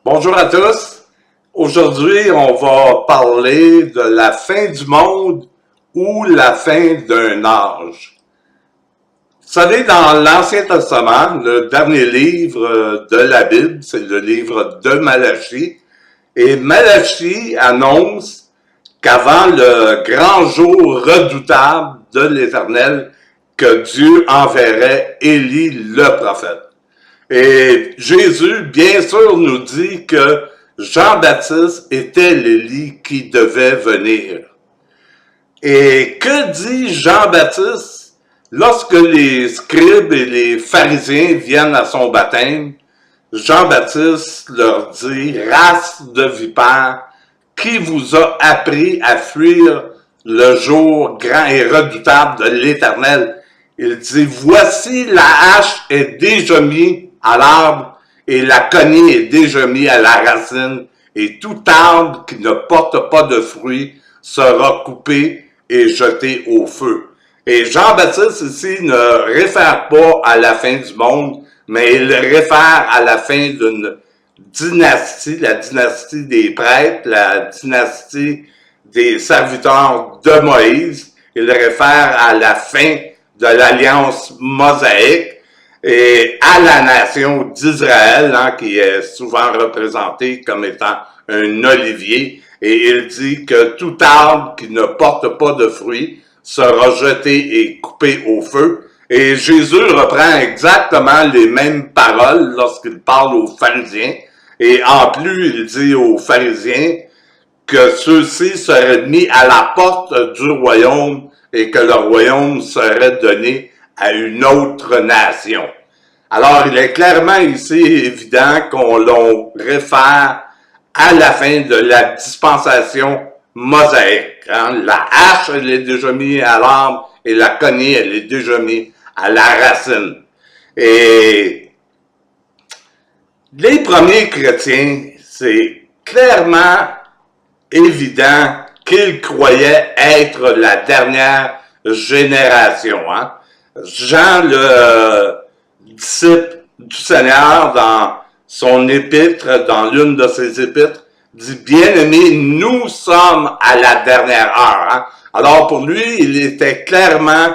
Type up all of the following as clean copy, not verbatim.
Bonjour à tous. Aujourd'hui, on va parler de la fin du monde ou la fin d'un âge. Vous savez, dans l'Ancien Testament, le dernier livre de la Bible, c'est le livre de Malachie. Et Malachie annonce qu'avant le grand jour redoutable de l'Éternel, que Dieu enverrait Élie le prophète. Et Jésus, bien sûr, nous dit que Jean-Baptiste était l'Élie qui devait venir. Et que dit Jean-Baptiste lorsque les scribes et les pharisiens viennent à son baptême? Jean-Baptiste leur dit, « Race de vipères, qui vous a appris à fuir le jour grand et redoutable de l'Éternel? » Il dit, « Voici la hache est déjà mise à l'arbre, et la cognée est déjà mise à la racine, et tout arbre qui ne porte pas de fruits sera coupé et jeté au feu. » Et Jean-Baptiste ici ne réfère pas à la fin du monde, mais il réfère à la fin d'une dynastie, la dynastie des prêtres, la dynastie des serviteurs de Moïse. Il réfère à la fin de l'alliance mosaïque et à la nation d'Israël, qui est souvent représentée comme étant un olivier. Et il dit que tout arbre qui ne porte pas de fruits sera jeté et coupé au feu. Et Jésus reprend exactement les mêmes paroles lorsqu'il parle aux pharisiens. Et en plus, il dit aux pharisiens que ceux-ci seraient mis à la porte du royaume et que le royaume serait donné à une autre nation. Alors, il est clairement ici évident qu'on réfère à la fin de la dispensation mosaïque. La hache, elle est déjà mise à l'arbre et la cognée, elle est déjà mise à la racine. Et les premiers chrétiens, c'est clairement évident qu'ils croyaient être la dernière génération. Jean, le disciple du Seigneur, dans son épître, dans l'une de ses épîtres, dit, « Bien-aimés, nous sommes à la dernière heure. » Alors pour lui, il était clairement,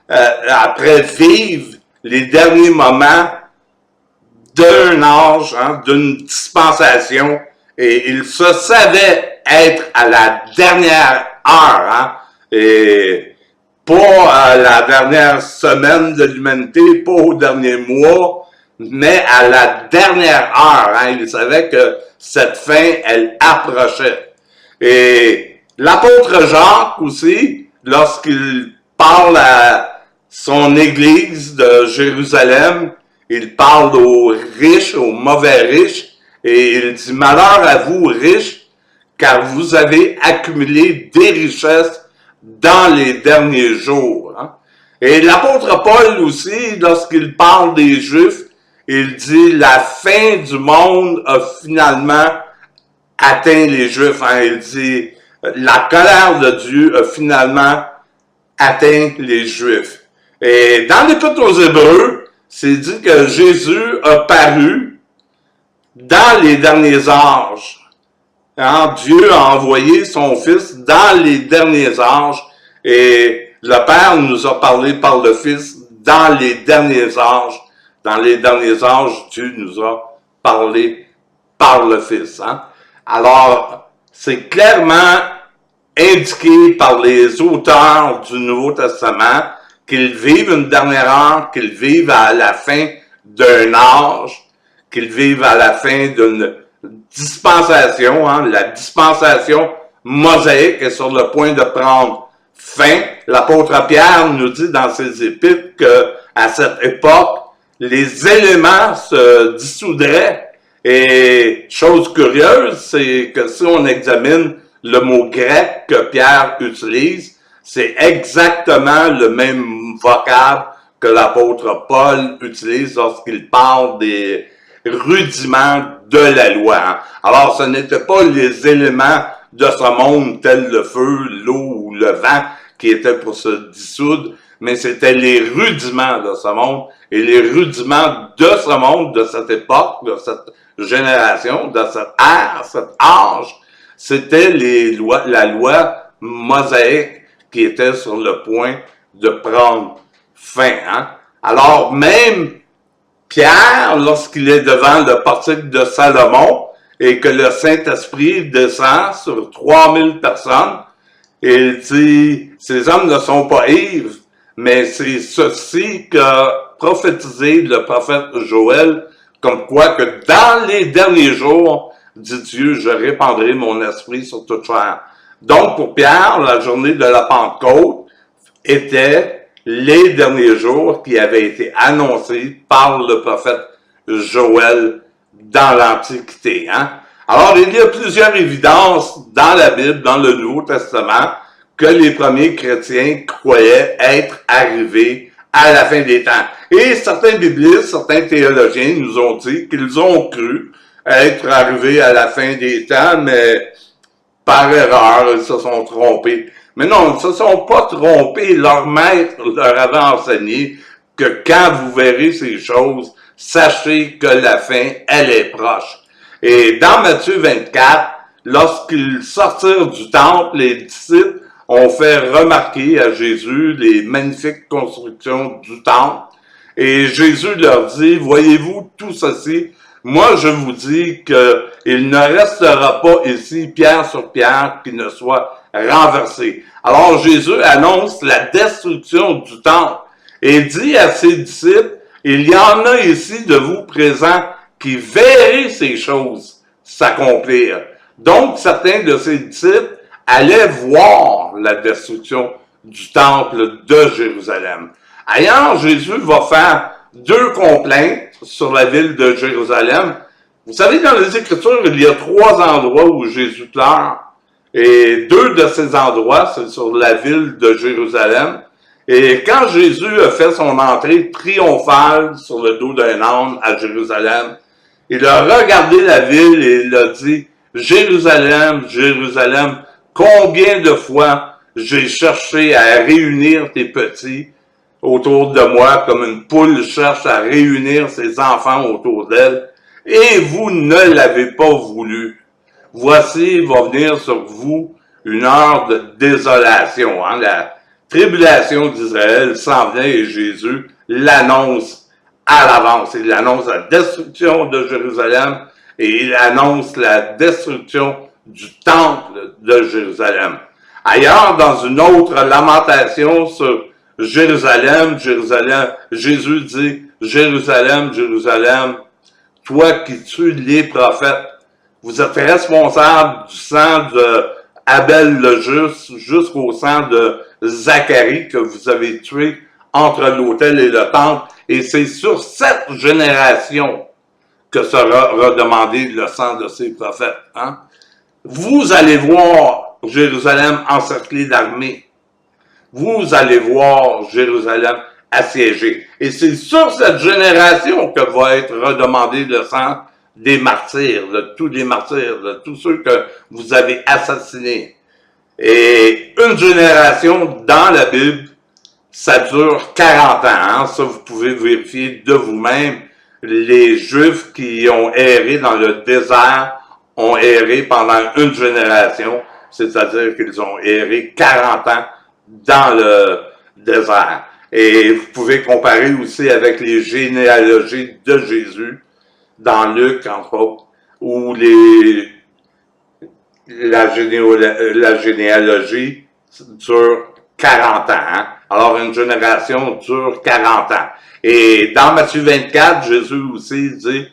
après vivre les derniers moments d'un âge, d'une dispensation, et il se savait être à la dernière heure, et pas à la dernière semaine de l'humanité, pas au dernier mois, mais à la dernière heure. Il savait que cette fin, elle approchait. Et l'apôtre Jacques aussi, lorsqu'il parle à son église de Jérusalem, il parle aux riches, aux mauvais riches, et il dit, « Malheur à vous, riches, car vous avez accumulé des richesses dans les derniers jours. » Et l'apôtre Paul aussi, lorsqu'il parle des Juifs, il dit, la fin du monde a finalement atteint les Juifs. Il dit, la colère de Dieu a finalement atteint les Juifs. Et dans l'Épître aux Hébreux, c'est dit que Jésus a paru dans les derniers âges. Dieu a envoyé son Fils dans les derniers âges et le Père nous a parlé par le Fils dans les derniers âges. Dans les derniers âges, Dieu nous a parlé par le Fils. Alors, c'est clairement indiqué par les auteurs du Nouveau Testament qu'ils vivent une dernière heure, qu'ils vivent à la fin d'un âge, qu'ils vivent à la fin d'une dispensation. La dispensation mosaïque est sur le point de prendre fin. L'apôtre Pierre nous dit dans ses épîtres qu'à cette époque, les éléments se dissoudraient. Et chose curieuse, c'est que si on examine le mot grec que Pierre utilise, c'est exactement le même vocable que l'apôtre Paul utilise lorsqu'il parle des rudiments de la loi. Alors, ce n'était pas les éléments de ce monde tels le feu, l'eau ou le vent qui étaient pour se dissoudre, mais c'était les rudiments de ce monde, et les rudiments de ce monde, de cette époque, de cette génération, de cette ère, cet âge, c'était la loi mosaïque qui était sur le point de prendre fin. Hein? Alors même Pierre, lorsqu'il est devant le portique de Salomon et que le Saint-Esprit descend sur 3000 personnes, il dit, ces hommes ne sont pas ivres, mais c'est ceci qu'a prophétisé le prophète Joël, comme quoi que dans les derniers jours, dit Dieu, je répandrai mon esprit sur toute chair. Donc, pour Pierre, la journée de la Pentecôte était les derniers jours qui avaient été annoncés par le prophète Joël dans l'Antiquité. Hein? Alors, il y a plusieurs évidences dans la Bible, dans le Nouveau Testament, que les premiers chrétiens croyaient être arrivés à la fin des temps. Et certains biblistes, certains théologiens nous ont dit qu'ils ont cru être arrivés à la fin des temps, mais par erreur, ils se sont trompés. Mais non, ils ne se sont pas trompés. Leur maître leur avait enseigné que quand vous verrez ces choses, sachez que la fin, elle est proche. Et dans Matthieu 24, lorsqu'ils sortirent du temple, les disciples ont fait remarquer à Jésus les magnifiques constructions du temple. Et Jésus leur dit, voyez-vous tout ceci? Moi, je vous dis qu'il ne restera pas ici pierre sur pierre qui ne soit renversé. Alors Jésus annonce la destruction du temple et dit à ses disciples, il y en a ici de vous présents qui verraient ces choses s'accomplir. Donc certains de ses disciples allaient voir la destruction du temple de Jérusalem. Ailleurs, Jésus va faire deux complaintes sur la ville de Jérusalem. Vous savez, dans les Écritures, il y a 3 endroits où Jésus pleure. Et 2 de ces endroits, c'est sur la ville de Jérusalem. Et quand Jésus a fait son entrée triomphale sur le dos d'un âne à Jérusalem, il a regardé la ville et il a dit, Jérusalem, Jérusalem, combien de fois j'ai cherché à réunir tes petits autour de moi, comme une poule cherche à réunir ses enfants autour d'elle, et vous ne l'avez pas voulu. Voici, va venir sur vous une heure de désolation. Hein? La tribulation d'Israël s'en vient et Jésus l'annonce à l'avance. Il annonce la destruction de Jérusalem et il annonce la destruction du temple de Jérusalem. Ailleurs, dans une autre lamentation sur Jérusalem, Jérusalem, Jésus dit, Jérusalem, Jérusalem, toi qui tues les prophètes, vous êtes responsable du sang de Abel le juste jusqu'au sang de Zacharie que vous avez tué entre l'autel et le temple. Et c'est sur cette génération que sera redemandé le sang de ces prophètes. Hein? Vous allez voir Jérusalem encerclée d'armées. Vous allez voir Jérusalem assiégée. Et c'est sur cette génération que va être redemandé le sang des martyrs, de tous les martyrs, de tous ceux que vous avez assassinés. Et une génération dans la Bible, ça dure 40 ans. Hein? Ça, vous pouvez vérifier de vous-même. Les Juifs qui ont erré dans le désert ont erré pendant une génération, c'est-à-dire qu'ils ont erré 40 ans dans le désert. Et vous pouvez comparer aussi avec les généalogies de Jésus, dans Luc, entre autres, où la généalogie dure 40 ans. Hein? Alors, une génération dure 40 ans. Et dans Matthieu 24, Jésus aussi dit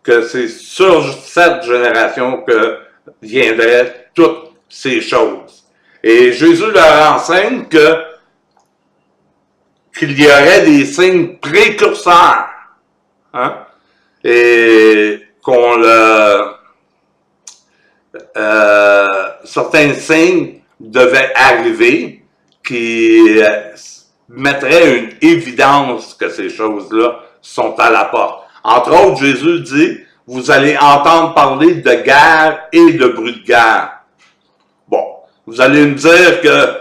que c'est sur cette génération que viendraient toutes ces choses. Et Jésus leur enseigne qu'il y aurait des signes précurseurs. Hein? Et certains signes devaient arriver qui mettraient une évidence que ces choses-là sont à la porte. Entre autres, Jésus dit, vous allez entendre parler de guerre et de bruit de guerre. Bon, vous allez me dire que,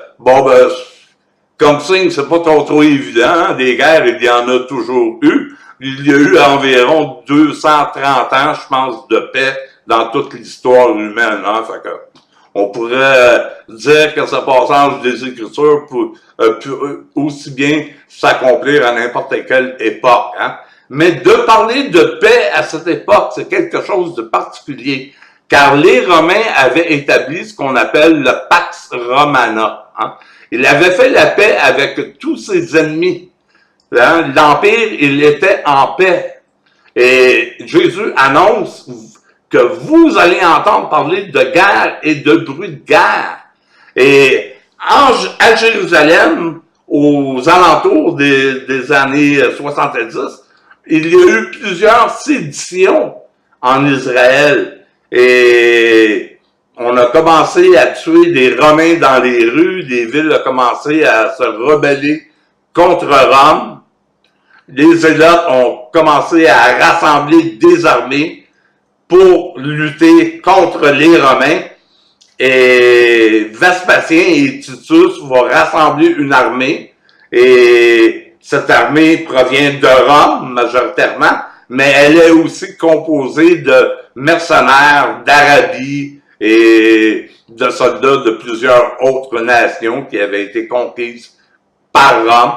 comme signe, c'est pas trop évident, hein? Des guerres, il y en a toujours eu. Il y a eu environ 230 ans, je pense, de paix dans toute l'histoire humaine, hein? Fait que, on pourrait dire que ce passage des Écritures peut aussi bien s'accomplir à n'importe quelle époque, hein? Mais de parler de paix à cette époque, c'est quelque chose de particulier, car les Romains avaient établi ce qu'on appelle le Pax Romana, hein? Il avait fait la paix avec tous ses ennemis. Hein? L'Empire, il était en paix. Et Jésus annonce que vous allez entendre parler de guerre et de bruit de guerre. Et à Jérusalem, aux alentours des années 70, il y a eu plusieurs séditions en Israël. Et on a commencé à tuer des Romains dans les rues, des villes ont commencé à se rebeller contre Rome. Les Zélotes ont commencé à rassembler des armées pour lutter contre les Romains. Et Vespasien et Titus vont rassembler une armée. Et cette armée provient de Rome, majoritairement, mais elle est aussi composée de mercenaires d'Arabie et de soldats de plusieurs autres nations qui avaient été conquises par Rome.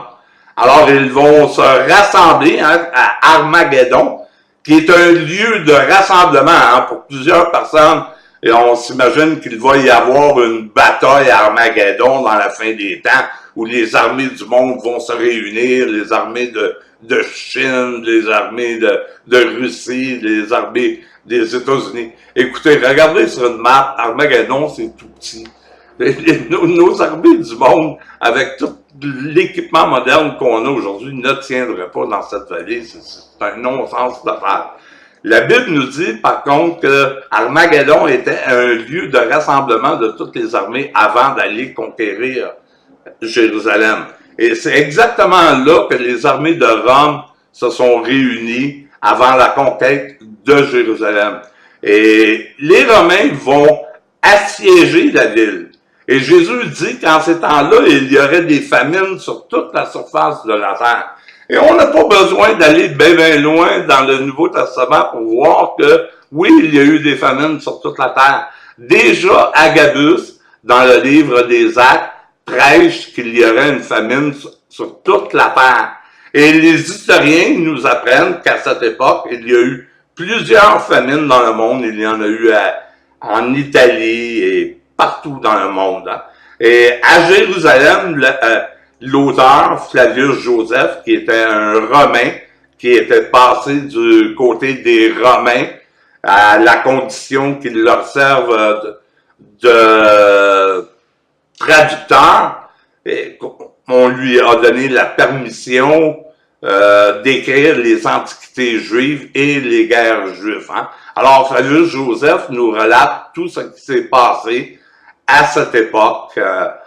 Alors, ils vont se rassembler à Armageddon, qui est un lieu de rassemblement pour plusieurs personnes. Et on s'imagine qu'il va y avoir une bataille à Armageddon dans la fin des temps, où les armées du monde vont se réunir, les armées de Chine, les armées de Russie, les armées des États-Unis. Écoutez, regardez sur une map, Armageddon, c'est tout petit. Nos armées du monde, avec tout l'équipement moderne qu'on a aujourd'hui, ne tiendraient pas dans cette vallée. C'est un non-sens d'affaires. La Bible nous dit, par contre, que Armageddon était un lieu de rassemblement de toutes les armées avant d'aller conquérir Jérusalem. Et c'est exactement là que les armées de Rome se sont réunies avant la conquête de Jérusalem. Et les Romains vont assiéger la ville. Et Jésus dit qu'en ces temps-là, il y aurait des famines sur toute la surface de la terre. Et on n'a pas besoin d'aller bien loin dans le Nouveau Testament pour voir que, oui, il y a eu des famines sur toute la terre. Déjà, Agabus, dans le livre des Actes, prêche qu'il y aurait une famine sur toute la terre. Et les historiens nous apprennent qu'à cette époque, il y a eu plusieurs famines dans le monde. Il y en a eu en Italie et partout dans le monde. Hein. Et à Jérusalem, l'auteur, Flavius Joseph, qui était un Romain, qui était passé du côté des Romains à la condition qu'il leur serve de traducteur, et on lui a donné la permission d'écrire les antiquités juives et les guerres juives. Hein. Alors, Flavius Joseph nous relate tout ce qui s'est passé à cette époque,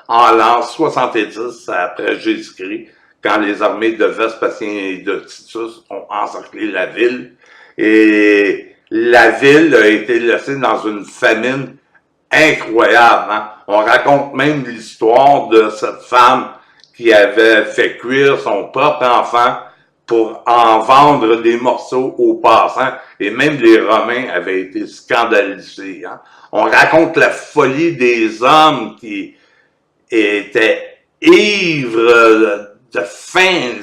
en l'an 70 après Jésus-Christ, quand les armées de Vespasien et de Titus ont encerclé la ville. Et la ville a été laissée dans une famine incroyable. Hein? On raconte même l'histoire de cette femme qui avait fait cuire son propre enfant pour en vendre des morceaux aux passants. Et même les Romains avaient été scandalisés. Hein? On raconte la folie des hommes qui étaient ivres de faim.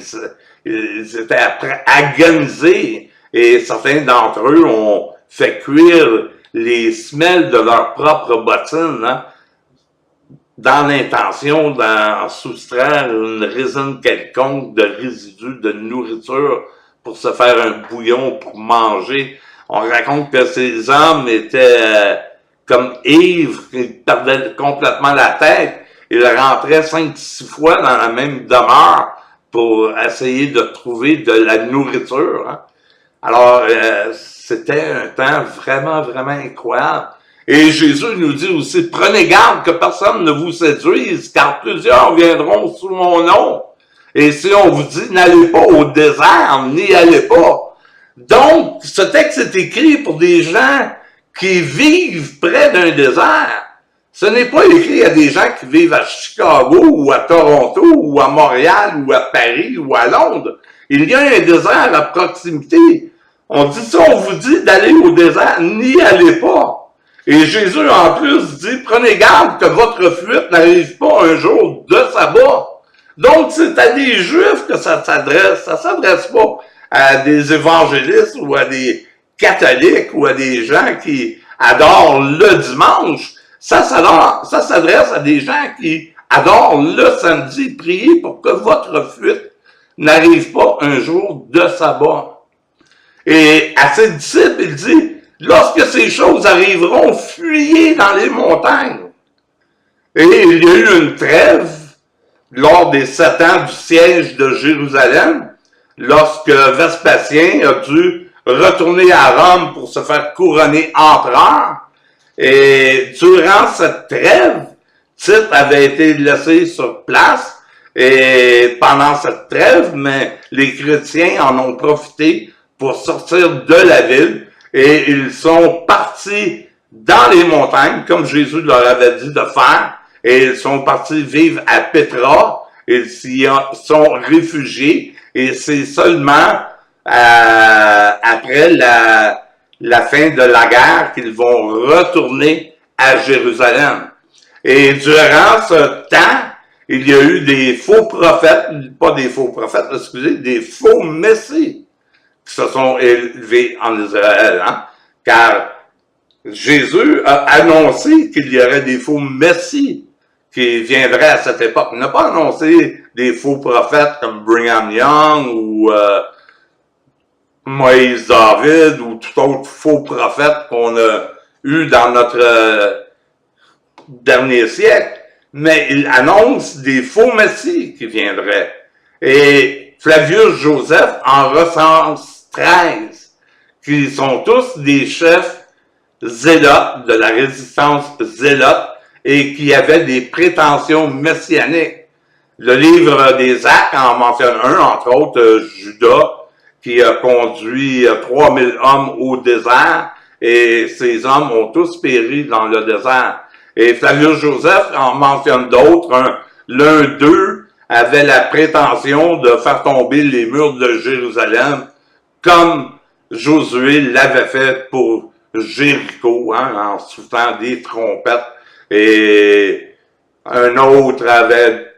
Ils étaient agonisés. Et certains d'entre eux ont fait cuire les semelles de leurs propres bottines, hein, dans l'intention d'en soustraire une résine quelconque de résidus de nourriture pour se faire un bouillon pour manger. On raconte que ces hommes étaient comme ivres, ils perdaient complètement la tête. Ils rentraient 5-6 fois dans la même demeure pour essayer de trouver de la nourriture. Hein. Alors, c'était un temps vraiment, vraiment incroyable. Et Jésus nous dit aussi, prenez garde que personne ne vous séduise, car plusieurs viendront sous mon nom. Et si on vous dit, n'allez pas au désert, n'y allez pas. Donc, ce texte est écrit pour des gens qui vivent près d'un désert. Ce n'est pas écrit à des gens qui vivent à Chicago ou à Toronto ou à Montréal ou à Paris ou à Londres. Il y a un désert à proximité. On dit ça, on vous dit d'aller au désert, n'y allez pas. Et Jésus en plus dit, prenez garde que votre fuite n'arrive pas un jour de sabbat. Donc c'est à des Juifs que ça s'adresse. Ça s'adresse pas à des évangélistes ou à des catholiques ou à des gens qui adorent le dimanche. Ça s'adresse à des gens qui adorent le samedi. Priez pour que votre fuite n'arrive pas un jour de sabbat. Et à ses disciples, il dit, lorsque ces choses arriveront, fuyez dans les montagnes. Et il y a eu une trêve lors des 7 ans du siège de Jérusalem, lorsque Vespasien a dû retourner à Rome pour se faire couronner empereur. Et durant cette trêve, Tite avait été laissé sur place. Et pendant cette trêve, mais les chrétiens en ont profité pour sortir de la ville. Et ils sont partis dans les montagnes, comme Jésus leur avait dit de faire. Et ils sont partis vivre à Pétra. Ils s'y sont réfugiés. Et c'est seulement après la fin de la guerre qu'ils vont retourner à Jérusalem. Et durant ce temps, il y a eu des faux prophètes, pas des faux prophètes, excusez, des faux messies qui se sont élevés en Israël, hein? Car Jésus a annoncé qu'il y aurait des faux messies qui viendraient à cette époque. Il n'a pas annoncé des faux prophètes comme Brigham Young ou Moïse David ou tout autre faux prophète qu'on a eu dans notre dernier siècle, mais il annonce des faux messies qui viendraient. Et Flavius Joseph en recense 13, qui sont tous des chefs zélotes, de la résistance zélote, et qui avaient des prétentions messianiques. Le livre des Actes en mentionne un, entre autres Judas, qui a conduit 3000 hommes au désert, et ces hommes ont tous péri dans le désert. Et Flavius Joseph en mentionne d'autres. L'un d'eux avait la prétention de faire tomber les murs de Jérusalem, comme Josué l'avait fait pour Jéricho, hein, en soufflant des trompettes. Et un autre avait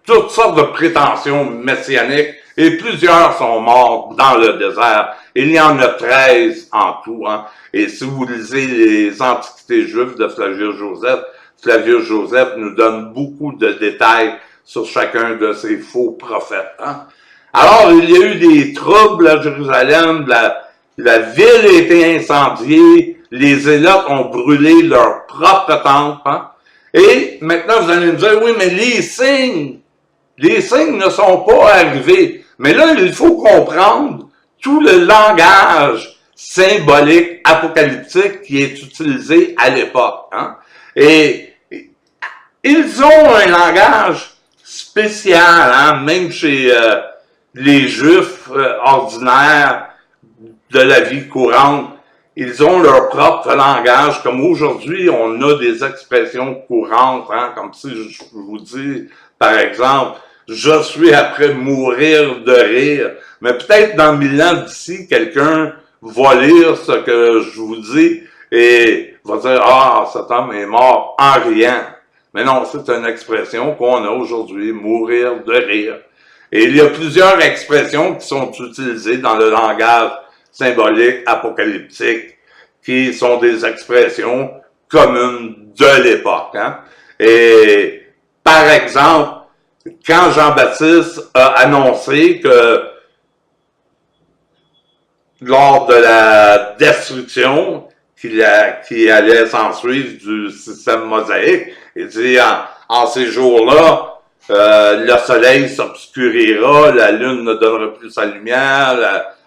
toutes sortes de prétentions messianiques. Et plusieurs sont morts dans le désert. Il y en a 13 en tout. Hein. Et si vous lisez les Antiquités juives de Flavius Joseph nous donne beaucoup de détails sur chacun de ces faux prophètes. Hein. Alors, il y a eu des troubles à Jérusalem, la ville a été incendiée, les zélotes ont brûlé leur propre temple. Hein. Et maintenant, vous allez me dire, oui, mais les signes ne sont pas arrivés. Mais là, il faut comprendre tout le langage symbolique, apocalyptique qui est utilisé à l'époque. Hein? Et ils ont un langage spécial, hein? Même chez les Juifs ordinaires de la vie courante. Ils ont leur propre langage, comme aujourd'hui, on a des expressions courantes, hein? Comme si je vous dis, par exemple, je suis après mourir de rire. Mais peut-être dans 1000 ans d'ici, quelqu'un va lire ce que je vous dis et va dire « Ah, cet homme est mort en riant ». Mais non, c'est une expression qu'on a aujourd'hui, mourir de rire. Et il y a plusieurs expressions qui sont utilisées dans le langage symbolique, apocalyptique, qui sont des expressions communes de l'époque. Hein? Et par exemple, quand Jean-Baptiste a annoncé que lors de la destruction qui allait s'ensuivre du système mosaïque, il dit en ces jours-là, le soleil s'obscurira, la lune ne donnera plus sa lumière,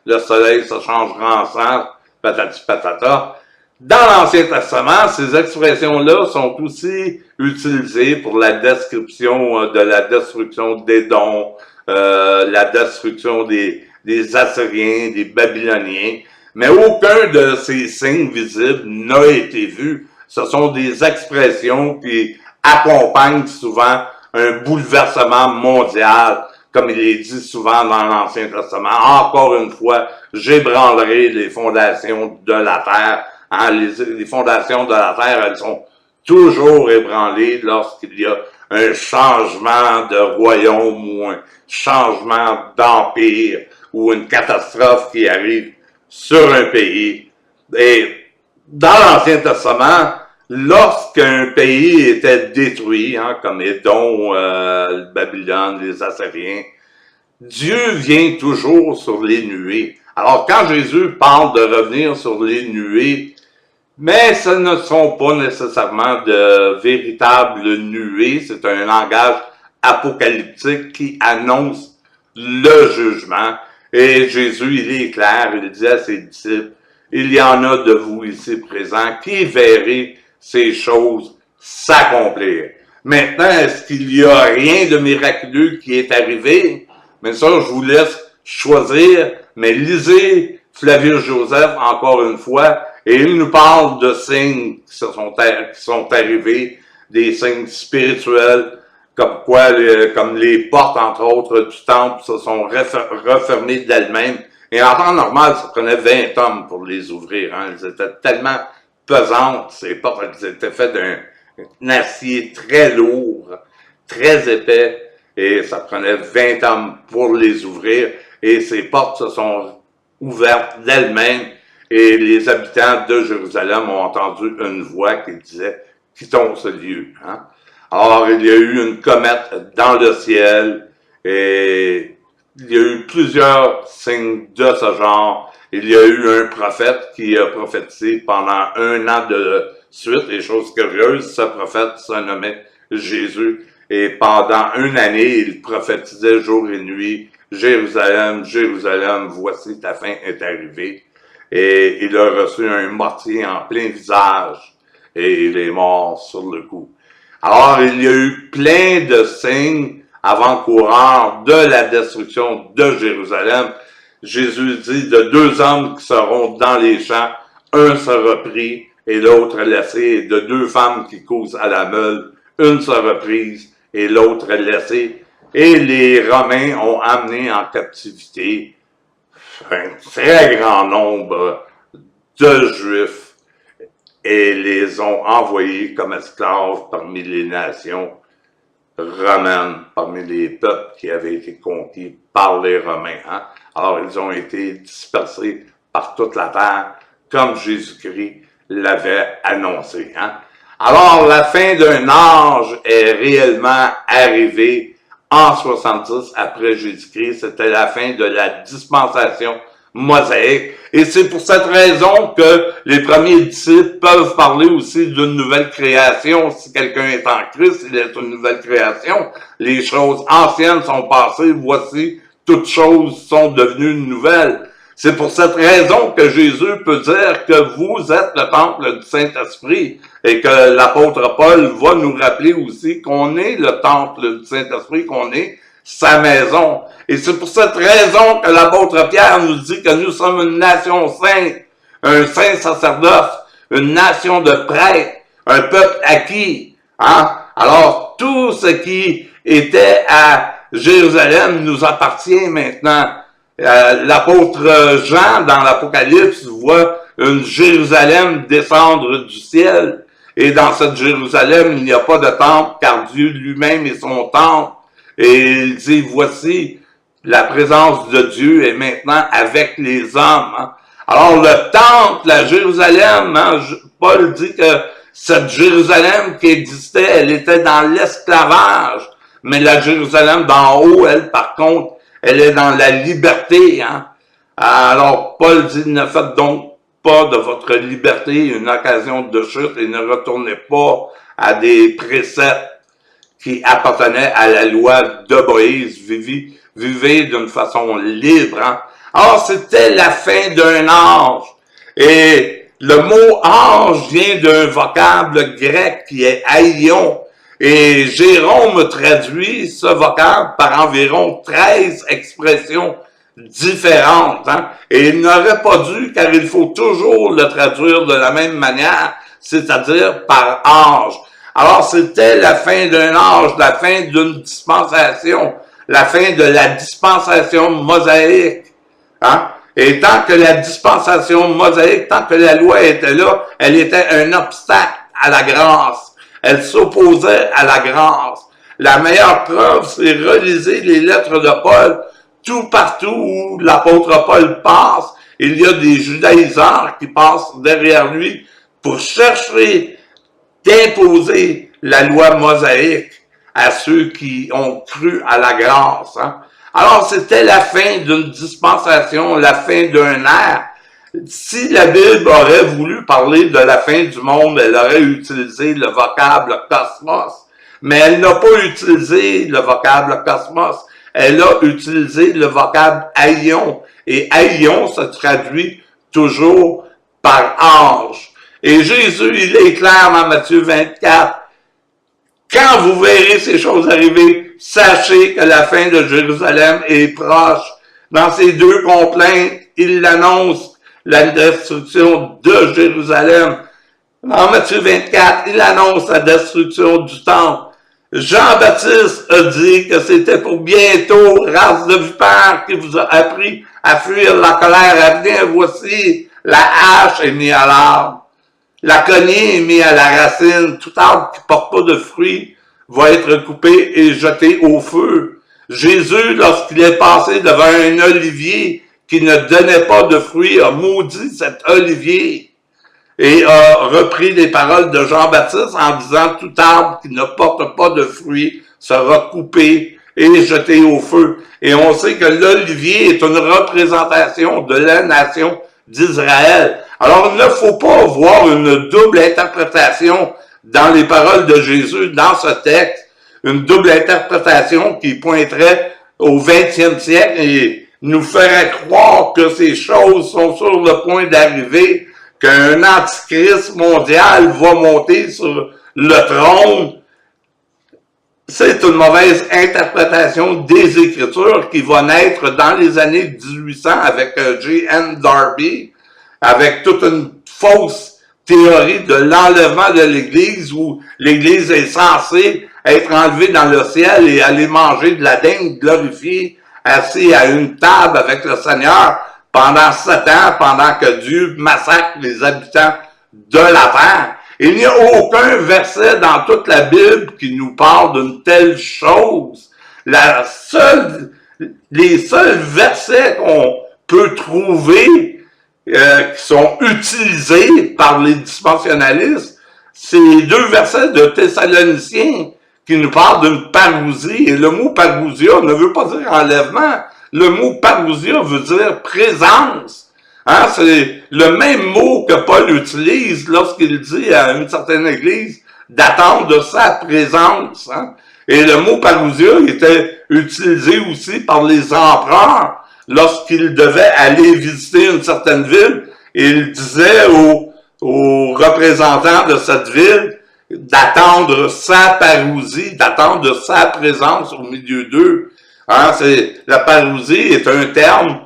le soleil se changera en sang, patati patata. Dans l'Ancien Testament, ces expressions-là sont aussi utilisées pour la description de la destruction d'Édom, la destruction des Assyriens, des Babyloniens. Mais aucun de ces signes visibles n'a été vu. ce sont des expressions qui accompagnent souvent un bouleversement mondial, comme il est dit souvent dans l'Ancien Testament. Encore une fois, j'ébranlerai les fondations de la terre. Hein, les fondations de la terre, elles sont toujours ébranlées lorsqu'il y a un changement de royaume ou un changement d'empire ou une catastrophe qui arrive sur un pays. Et dans l'Ancien Testament, lorsqu'un pays était détruit, hein, comme Édom, Babylone, les Assyriens, Dieu vient toujours sur les nuées. Alors quand Jésus parle de revenir sur les nuées, mais ce ne sont pas nécessairement de véritables nuées, c'est un langage apocalyptique qui annonce le jugement. Et Jésus, il est clair, il dit à ses disciples, il y en a de vous ici présents qui verrez ces choses s'accomplir. Maintenant, est-ce qu'il y a rien de miraculeux qui est arrivé? Mais ça, je vous laisse choisir, mais lisez Flavius Joseph encore une fois, et il nous parle de signes qui sont arrivés, des signes spirituels, comme quoi, comme les portes, entre autres, du temple se sont refermées d'elles-mêmes. Et en temps normal, ça prenait 20 hommes pour les ouvrir. Hein. Elles étaient tellement pesantes, ces portes, elles étaient faites d'un acier très lourd, très épais, et ça prenait 20 hommes pour les ouvrir. Et ces portes se sont ouvertes d'elles-mêmes, et les habitants de Jérusalem ont entendu une voix qui disait « Quittons ce lieu. Hein? » Alors, il y a eu une comète dans le ciel, et il y a eu plusieurs signes de ce genre. Il y a eu un prophète qui a prophétisé pendant 1 an de suite, et chose curieuse, ce prophète se nommait Jésus, et pendant 1 année, il prophétisait jour et nuit, « Jérusalem, Jérusalem, voici ta fin est arrivée. » Et il a reçu un mortier en plein visage, et il est mort sur le coup. Alors, il y a eu plein de signes avant-coureurs de la destruction de Jérusalem. Jésus dit de 2 hommes qui seront dans les champs, un sera pris et l'autre laissé, et de 2 femmes qui cousent à la meule, une sera prise et l'autre laissée. Et les Romains ont amené en captivité un très grand nombre de Juifs et les ont envoyés comme esclaves parmi les nations romaines, parmi les peuples qui avaient été conquis par les Romains. Hein? Alors, ils ont été dispersés par toute la terre, comme Jésus-Christ l'avait annoncé. Hein? Alors, la fin d'un âge est réellement arrivée en 70 après Jésus-Christ. C'était la fin de la dispensation mosaïque. Et c'est pour cette raison que les premiers disciples peuvent parler aussi d'une nouvelle création. Si quelqu'un est en Christ, il est une nouvelle création. Les choses anciennes sont passées, voici, toutes choses sont devenues nouvelles. C'est pour cette raison que Jésus peut dire que vous êtes le temple du Saint-Esprit et que l'apôtre Paul va nous rappeler aussi qu'on est le temple du Saint-Esprit, qu'on est sa maison. Et c'est pour cette raison que l'apôtre Pierre nous dit que nous sommes une nation sainte, un saint sacerdoce, une nation de prêtres, un peuple acquis. Hein? Alors, tout ce qui était à Jérusalem nous appartient maintenant. L'apôtre Jean, dans l'Apocalypse, voit une Jérusalem descendre du ciel. Et dans cette Jérusalem, il n'y a pas de temple, car Dieu lui-même est son temple. Et il dit, voici, la présence de Dieu est maintenant avec les hommes. Hein. Alors le temple, la Jérusalem, hein, Paul dit que cette Jérusalem qui existait, elle était dans l'esclavage. Mais la Jérusalem d'en haut, elle, par contre, elle est dans la liberté. Hein. Alors Paul dit, ne faites donc pas de votre liberté une occasion de chute et ne retournez pas à des préceptes qui appartenaient à la loi de Moïse. Vivez d'une façon libre. Hein. Alors, c'était la fin d'un âge. Et le mot âge vient d'un vocable grec qui est aion. Et Jérôme traduit ce vocable par environ 13 expressions différentes. Hein. Et il n'aurait pas dû, car il faut toujours le traduire de la même manière. c'est-à-dire par âge. Alors, c'était la fin d'un âge, la fin d'une dispensation, la fin de la dispensation mosaïque. Hein? Et tant que la dispensation mosaïque, tant que la loi était là, elle était un obstacle à la grâce. Elle s'opposait à la grâce. La meilleure preuve, c'est reliser les lettres de Paul. Tout partout où l'apôtre Paul passe, il y a des judaïseurs qui passent derrière lui pour chercher d'imposer la loi mosaïque à ceux qui ont cru à la grâce. Hein? Alors, c'était la fin d'une dispensation, la fin d'un ère. Si la Bible aurait voulu parler de la fin du monde, elle aurait utilisé le vocable cosmos. Mais elle n'a pas utilisé le vocable cosmos. Elle a utilisé le vocable aion. Et aion se traduit toujours par ange. Et Jésus, il est clair dans Matthieu 24. Quand vous verrez ces choses arriver, sachez que la fin de Jérusalem est proche. Dans ces deux complaintes, il annonce la destruction de Jérusalem. Dans Matthieu 24, il annonce la destruction du temple. Jean-Baptiste a dit que c'était pour bientôt, race de vipères qui vous a appris à fuir la colère à venir. Voici, la hache est mise à l'arbre. La cognée est mise à la racine. Tout arbre qui ne porte pas de fruits va être coupé et jeté au feu. Jésus, lorsqu'il est passé devant un olivier qui ne donnait pas de fruits, a maudit cet olivier et a repris les paroles de Jean-Baptiste en disant « Tout arbre qui ne porte pas de fruits sera coupé et jeté au feu. » Et on sait que l'olivier est une représentation de la nation d'Israël. Alors, il ne faut pas voir une double interprétation dans les paroles de Jésus, dans ce texte, une double interprétation qui pointerait au 20e siècle et nous ferait croire que ces choses sont sur le point d'arriver, qu'un antichrist mondial va monter sur le trône. C'est une mauvaise interprétation des Écritures qui va naître dans les années 1800 avec J.N. Darby, avec toute une fausse théorie de l'enlèvement de l'Église où l'Église est censée être enlevée dans le ciel et aller manger de la dinde glorifiée, assis à une table avec le Seigneur pendant 7 ans, pendant que Dieu massacre les habitants de la terre. Il n'y a aucun verset dans toute la Bible qui nous parle d'une telle chose. Les seuls versets qu'on peut trouver qui sont utilisés par les dispensionnalistes, c'est les 2 versets de Thessaloniciens qui nous parlent d'une parousie. Et le mot parousia ne veut pas dire enlèvement. Le mot parousia veut dire présence. Hein? C'est le même mot que Paul utilise lorsqu'il dit à une certaine église d'attendre de sa présence. Hein? Et le mot parousia était utilisé aussi par les empereurs lorsqu'ils devaient aller visiter une certaine ville. Ils disaient aux représentants de cette ville d'attendre sa parousie, d'attendre sa présence au milieu d'eux. Hein? La parousie est un terme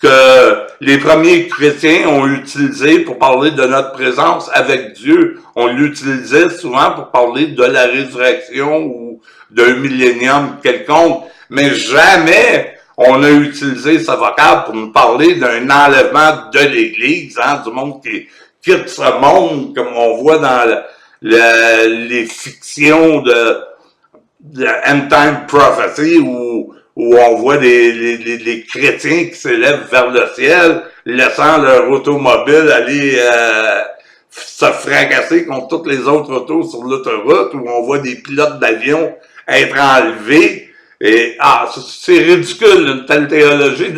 que les premiers chrétiens ont utilisé pour parler de notre présence avec Dieu. On l'utilisait souvent pour parler de la résurrection ou d'un millénium quelconque, mais jamais on a utilisé ce vocable pour nous parler d'un enlèvement de l'Église, hein, du monde qui quitte ce monde, comme on voit dans les fictions de End Time Prophecy, où on voit les chrétiens qui s'élèvent vers le ciel, laissant leur automobile aller se fracasser contre toutes les autres autos sur l'autoroute, où on voit des pilotes d'avion être enlevés. Et c'est ridicule, une telle théologie.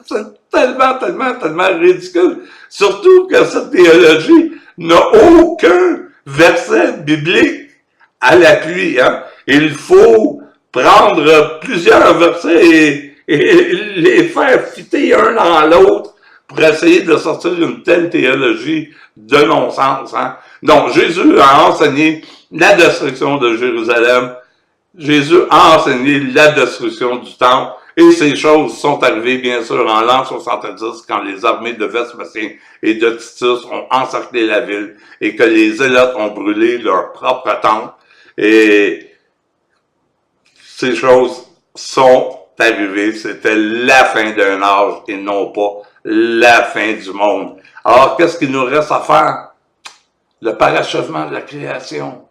C'est tellement ridicule. Surtout que cette théologie n'a aucun verset biblique à l'appui. Hein? Il faut prendre plusieurs versets et les faire fitter un dans l'autre pour essayer de sortir une telle théologie de non-sens. Hein? Donc, Jésus a enseigné la destruction de Jérusalem. Jésus a enseigné la destruction du temple Et ces choses sont arrivées, bien sûr, en l'an 70, quand les armées de Vespasien et de Titus ont encerclé la ville et que les Zélotes ont brûlé leur propre temple. Et ces choses sont arrivées. C'était la fin d'un âge et non pas la fin du monde. Alors, qu'est-ce qu'il nous reste à faire? Le parachèvement de la création.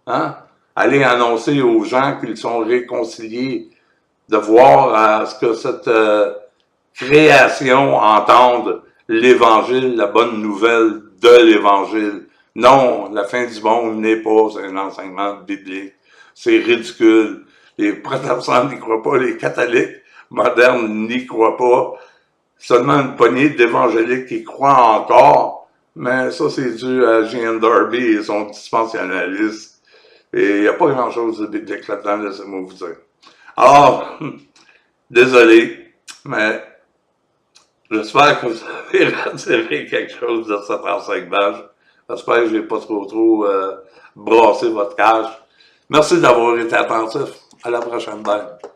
Hein? Aller annoncer aux gens qu'ils sont réconciliés, de voir à ce que cette création entende l'Évangile, la bonne nouvelle de l'Évangile. Non, la fin du monde n'est pas un enseignement biblique. C'est ridicule. Les protestants n'y croient pas, les catholiques modernes n'y croient pas. Seulement une poignée d'évangéliques qui croient encore, mais ça c'est dû à J.N. Darby et son dispensionnalisme. Et il n'y a pas grand-chose de biblique là-dedans, laissez-moi vous dire. Alors, désolé, mais j'espère que vous avez retiré quelque chose de cet enseignement. J'espère que je n'ai pas trop brassé votre cage. Merci d'avoir été attentif. À la prochaine. Bye.